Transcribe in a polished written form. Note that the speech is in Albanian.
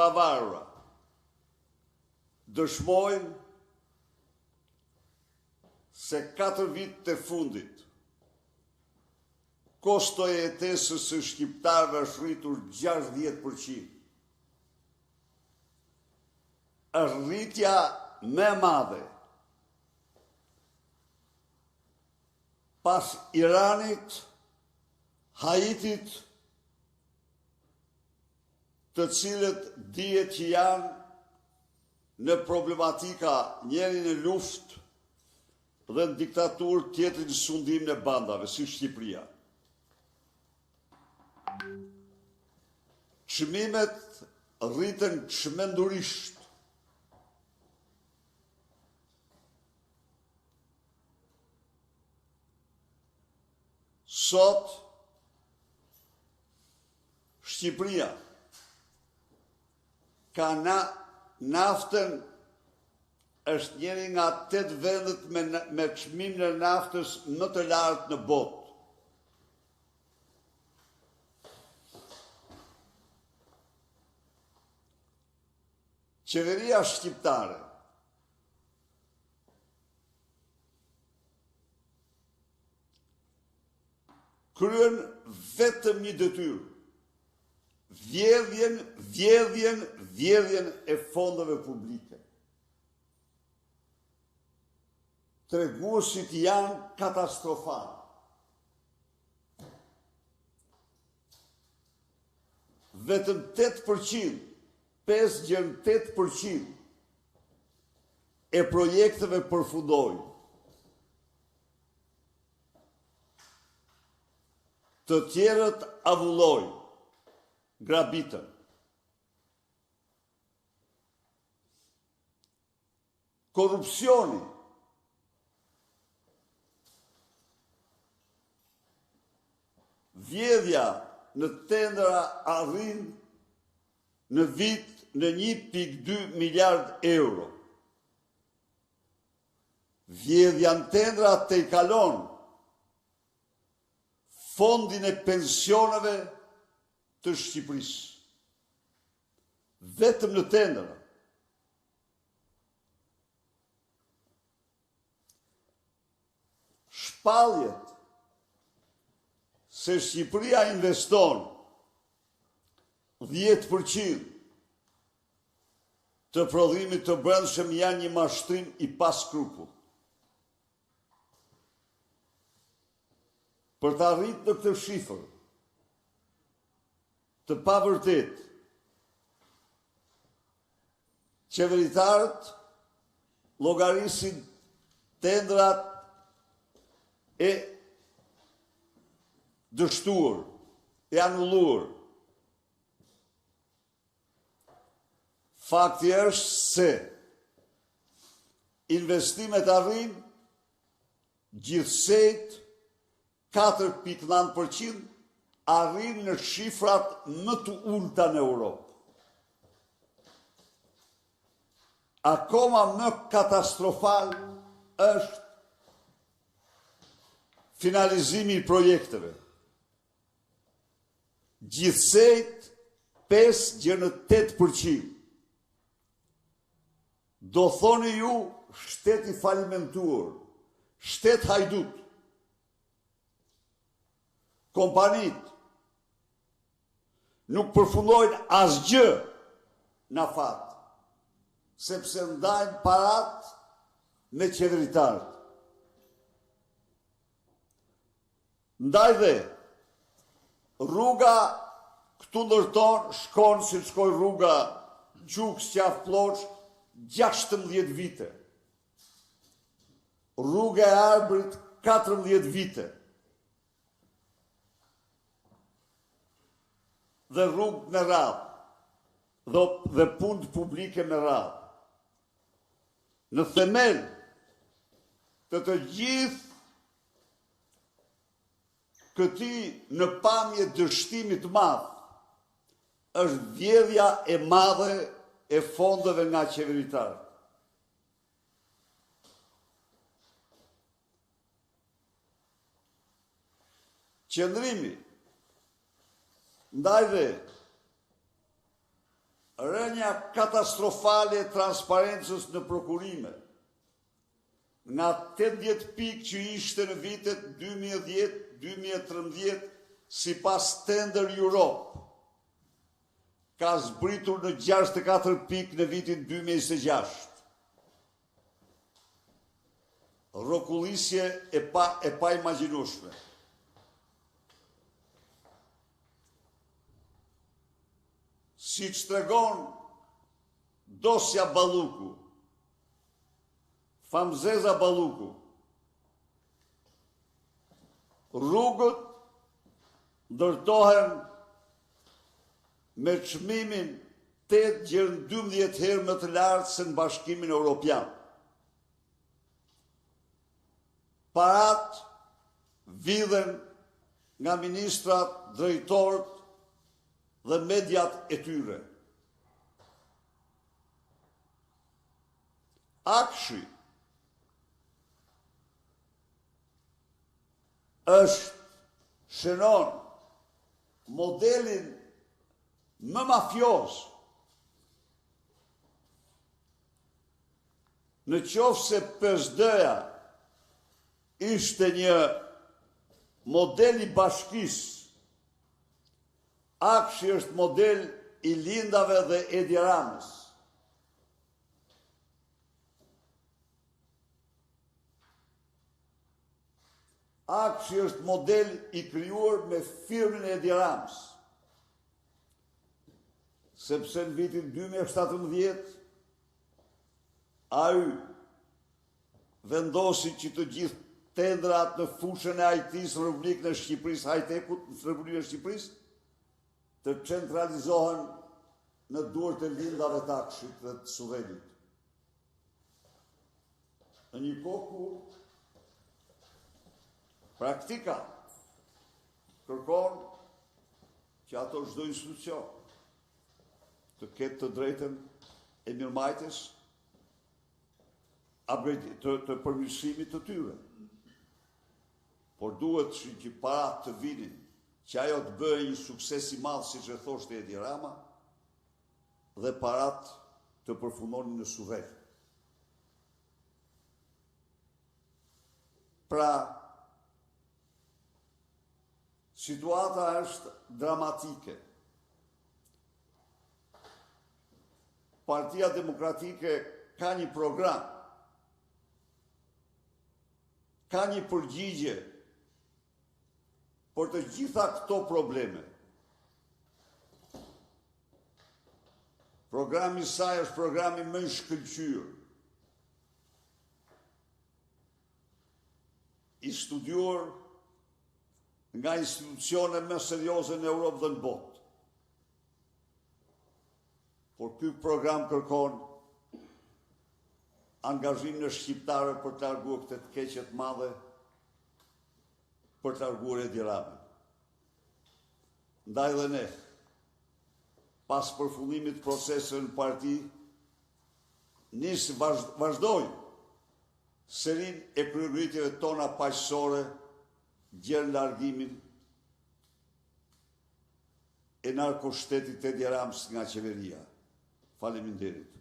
pavarura dëshmojnë se 4 vit të fundit kosto e jetesës së shqiptarëve është rritur 60%. Është rritja më e madhe pas Iranit, Haitit, të cilët dihet që janë në problematika njëri në luftë dhe në diktaturë, tjetri në sundim në bandave, si Shqipëria. Çmimet rriten çmendurisht. Sot, Shqipëria ka naftën, është njëri nga 8 vendet me çmimin e naftës më të lartë në botë. Qeveria shqiptare kryen vetëm një detyrë: vjedhjen e fondeve publike. Treguesit janë katastrofal. Vetëm 8%, 5,8% e projekteve përfundojnë. Të tjerët avullojnë, grabitën. Korrupsioni vjedhja në tendera arrin në vit në 1,2 miliard euro. Vjedhja në tendera të i kalon fondin e pensioneve të Shqipërisë. Vetëm në tendera. Shpalljet se Shqipëria investon 10% të prodhimit të brendshëm janë një mashtrim i paskrupull. Për të arritur në këtë shifër të pavërtet, qeveritarët llogarisin tendrat e dështuar, e anulluar. Fakti është se investimet arrin gjithsejt 4,9% arrin në shifrat më të ulta në Europë. Akoma më katastrofal është finalizimi i projekteve. Gjithsejt 5,8%. Do thoni ju shteti falimentuar, shtet hajdut. Kompanit nuk përfundojnë asgjë në fat, sepse ndajnë parat me qeveritarët. Ndaj dhe rruga këtu ndërton shkon si shkoj rruga Gjuk-Sqaf Ploç 16 vite. Rruga e Arbërit 14 vite. Dhe rrugë me radhë, dhe punë publike me radhë. Në themel të gjithë këti në pamje dështimit madh është vjedhja e madhe e fondeve nga qeveritarët. Qëndrimi ndaj dhe rënja katastrofale e transparencës në prokurime, nga 80 pikë që ishte në vitet 2010-2013 sipas Tender Europe, ka zbritur në 64 pikë në vitin 2026. Rrokullisje e pa imagjinueshme. Siç tregon dosja Balluku, famzeza Balluku, rrugët ndërtohen me çmimin 8,12 herë më të lartë se në Bashkimin Evropian. Parat vidhen nga ministrat, drejtorët dhe mediat e tyre. Akshi shënon modelin më mafios, në qoftë se PSD-ja ishte një model i bashkisë, Akshi është model i Lindave dhe Edi Ramës. Akshi është model i krijuar me firmën e Edi Ramës. Sepse në vitin 2017 ai vendosi që të gjithë tendrat në fushën e IT-së në Republikën e Shqipërisë, high-tech-ut në Republikën e Shqipërisë, të centralizohen në duart e Lindave të Akshit dhe të Suvenit. Në një kohë ku praktika kërkon që ato çdo institucion të ketë të drejtën e mirëmbajtjes, të përmirësimit të tyre. Por duhet që parat të vinin, që ajo të bëjë një sukses i madh, siç e thoshte Edi Rama, dhe parat të përfundonin në Suvel. Pra, situata është dramatike. Partia Demokratike ka një program, ka një përgjigje por të gjitha këto probleme. Programi saj është programi më i shkëlqyer, i studiuar nga institucione më serioze në Europë dhe në botë. Por ky program kërkon angazhim në shqiptarë për të larguar këtë të keqe të madhe, për të larguar Edi Ramën. Ndaj dhe ne, pas përfundimit të procesit në parti, vazhdojmë serin e kryerritjeve tona paqësore, gjerë largimin e narkoshtetit Edi Ramës nga qeveria. Faleminderit.